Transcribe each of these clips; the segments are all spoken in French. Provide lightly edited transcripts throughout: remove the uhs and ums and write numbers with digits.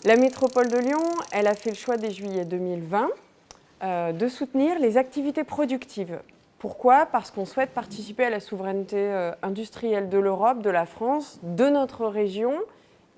La métropole de Lyon, elle a fait le choix dès juillet 2020 de soutenir les activités productives. Pourquoi? Parce qu'on souhaite participer à la souveraineté industrielle de l'Europe, de la France, de notre région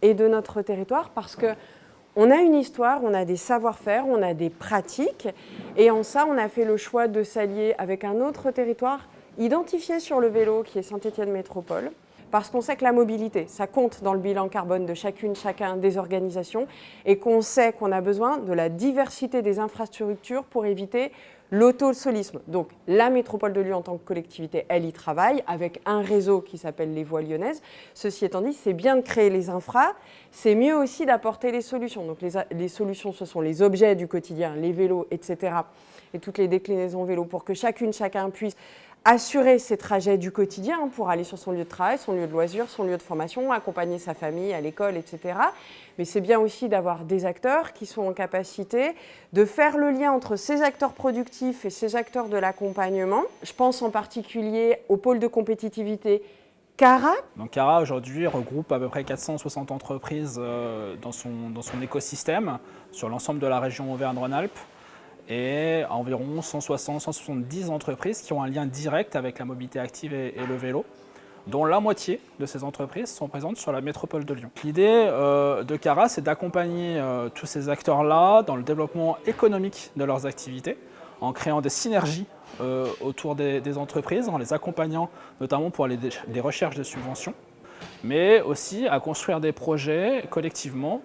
et de notre territoire, parce qu'on a une histoire, on a des savoir-faire, on a des pratiques, et en ça, on a fait le choix de s'allier avec un autre territoire identifié sur le vélo, qui est Saint-Étienne Métropole, parce qu'on sait que la mobilité, ça compte dans le bilan carbone de chacun des organisations, et qu'on sait qu'on a besoin de la diversité des infrastructures pour éviter l'autosolisme. Donc la métropole de Lyon en tant que collectivité, elle y travaille avec un réseau qui s'appelle les Voies lyonnaises. Ceci étant dit, c'est bien de créer les infras, c'est mieux aussi d'apporter les solutions. Donc les solutions, ce sont les objets du quotidien, les vélos, etc. et toutes les déclinaisons vélos pour que chacun puisse assurer ses trajets du quotidien pour aller sur son lieu de travail, son lieu de loisir, son lieu de formation, accompagner sa famille à l'école, etc. Mais c'est bien aussi d'avoir des acteurs qui sont en capacité de faire le lien entre ces acteurs productifs et ces acteurs de l'accompagnement. Je pense en particulier au pôle de compétitivité Cara. Donc Cara aujourd'hui regroupe à peu près 460 entreprises dans son écosystème sur l'ensemble de la région Auvergne-Rhône-Alpes, et environ 160-170 entreprises qui ont un lien direct avec la mobilité active et le vélo, dont la moitié de ces entreprises sont présentes sur la métropole de Lyon. L'idée de Cara, c'est d'accompagner tous ces acteurs-là dans le développement économique de leurs activités, en créant des synergies autour des entreprises, en les accompagnant notamment pour les recherches de subventions, mais aussi à construire des projets collectivement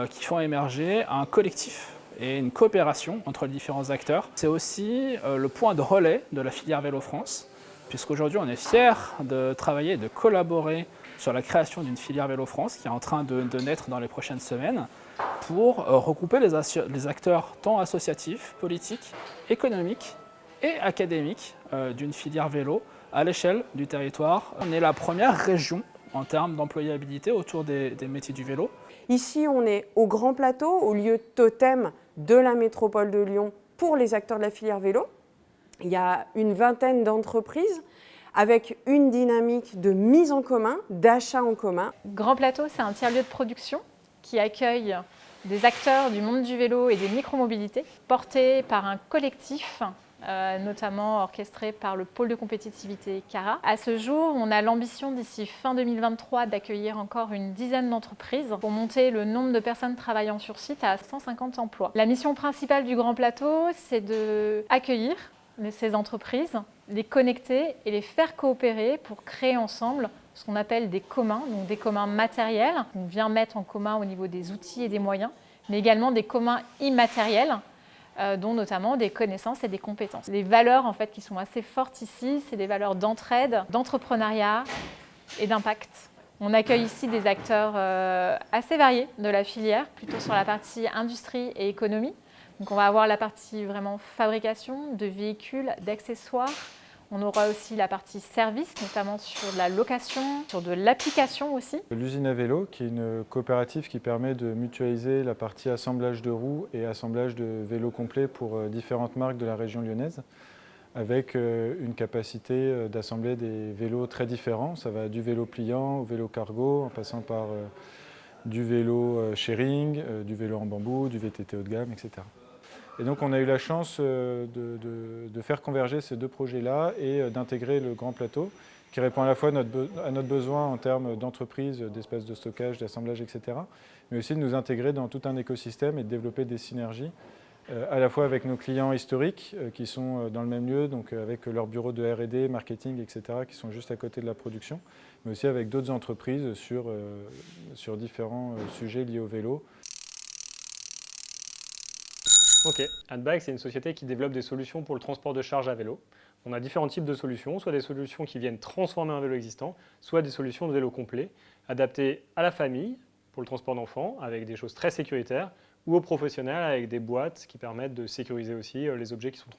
qui font émerger un collectif et une coopération entre les différents acteurs. C'est aussi le point de relais de la filière Vélo France, puisqu'aujourd'hui on est fiers de travailler et de collaborer sur la création d'une filière Vélo France qui est en train de naître dans les prochaines semaines pour regrouper les acteurs tant associatifs, politiques, économiques et académiques d'une filière vélo à l'échelle du territoire. On est la première région en termes d'employabilité autour des métiers du vélo. Ici, on est au Grand Plateau, au lieu totem de la métropole de Lyon pour les acteurs de la filière vélo. Il y a une vingtaine d'entreprises avec une dynamique de mise en commun, d'achat en commun. Grand Plateau, c'est un tiers-lieu de production qui accueille des acteurs du monde du vélo et des micromobilités, portés par un collectif notamment orchestré par le pôle de compétitivité Cara. À ce jour, on a l'ambition d'ici fin 2023 d'accueillir encore une dizaine d'entreprises pour monter le nombre de personnes travaillant sur site à 150 emplois. La mission principale du Grand Plateau, c'est d'accueillir ces entreprises, les connecter et les faire coopérer pour créer ensemble ce qu'on appelle des communs, donc des communs matériels qu'on vient mettre en commun au niveau des outils et des moyens, mais également des communs immatériels, dont notamment des connaissances et des compétences. Les valeurs en fait, qui sont assez fortes ici, c'est des valeurs d'entraide, d'entrepreneuriat et d'impact. On accueille ici des acteurs assez variés de la filière, plutôt sur la partie industrie et économie. Donc on va avoir la partie vraiment fabrication de véhicules, d'accessoires. On aura aussi la partie service, notamment sur de la location, sur de l'application aussi. L'usine à vélo, qui est une coopérative qui permet de mutualiser la partie assemblage de roues et assemblage de vélos complets pour différentes marques de la région lyonnaise, avec une capacité d'assembler des vélos très différents. Ça va du vélo pliant au vélo cargo, en passant par du vélo sharing, du vélo en bambou, du VTT haut de gamme, etc. Et donc on a eu la chance de faire converger ces deux projets-là et d'intégrer le Grand Plateau, qui répond à la fois à notre besoin en termes d'entreprise, d'espace de stockage, d'assemblage, etc., mais aussi de nous intégrer dans tout un écosystème et de développer des synergies, à la fois avec nos clients historiques qui sont dans le même lieu, donc avec leurs bureaux de R&D, marketing, etc., qui sont juste à côté de la production, mais aussi avec d'autres entreprises sur différents sujets liés au vélo. Ok, Adbike, c'est une société qui développe des solutions pour le transport de charge à vélo. On a différents types de solutions, soit des solutions qui viennent transformer un vélo existant, soit des solutions de vélo complet, adaptées à la famille pour le transport d'enfants, avec des choses très sécuritaires, ou aux professionnels avec des boîtes qui permettent de sécuriser aussi les objets qui sont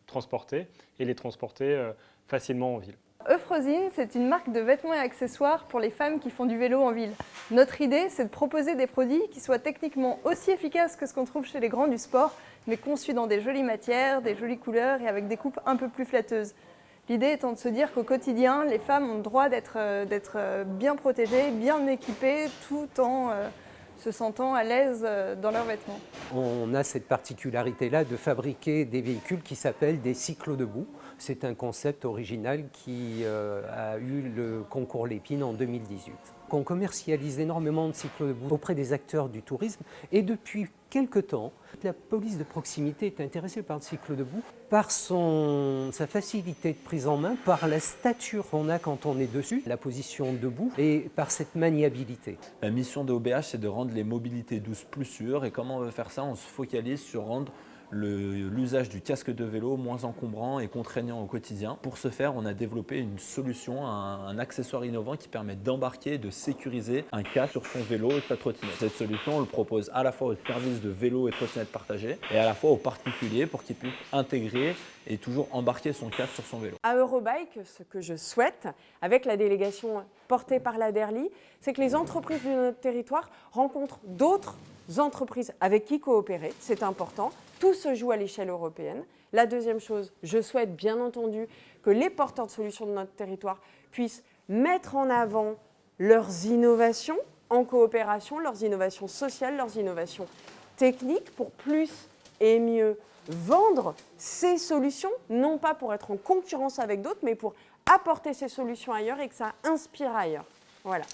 transportés et les transporter facilement en ville. Euphrosine, c'est une marque de vêtements et accessoires pour les femmes qui font du vélo en ville. Notre idée, c'est de proposer des produits qui soient techniquement aussi efficaces que ce qu'on trouve chez les grands du sport, mais conçus dans des jolies matières, des jolies couleurs et avec des coupes un peu plus flatteuses. L'idée étant de se dire qu'au quotidien, les femmes ont le droit d'être bien protégées, bien équipées, tout en se sentant à l'aise dans leurs vêtements. On a cette particularité-là de fabriquer des véhicules qui s'appellent des cyclo-debout. C'est un concept original qui a eu le concours Lépine en 2018. On commercialise énormément de cyclo-debout auprès des acteurs du tourisme et depuis quelque temps, la police de proximité est intéressée par le cyclo-debout par sa facilité de prise en main, par la stature qu'on a quand on est dessus, la position debout et par cette maniabilité. La mission de OBH, c'est de rendre les mobilités douces plus sûres et comment on veut faire ça? On se focalise sur rendre l'usage du casque de vélo moins encombrant et contraignant au quotidien. Pour ce faire, on a développé une solution, un accessoire innovant qui permet d'embarquer et de sécuriser un casque sur son vélo et sa trottinette. Cette solution, on le propose à la fois aux services de vélo et trottinette partagée et à la fois aux particuliers pour qu'ils puissent intégrer et toujours embarquer son casque sur son vélo. À Eurobike, ce que je souhaite, avec la délégation portée par la DERLI, c'est que les entreprises de notre territoire rencontrent d'autres entreprises avec qui coopérer, c'est important. Tout se joue à l'échelle européenne. La deuxième chose, je souhaite bien entendu que les porteurs de solutions de notre territoire puissent mettre en avant leurs innovations en coopération, leurs innovations sociales, leurs innovations techniques pour plus et mieux vendre ces solutions, non pas pour être en concurrence avec d'autres, mais pour apporter ces solutions ailleurs et que ça inspire ailleurs. Voilà.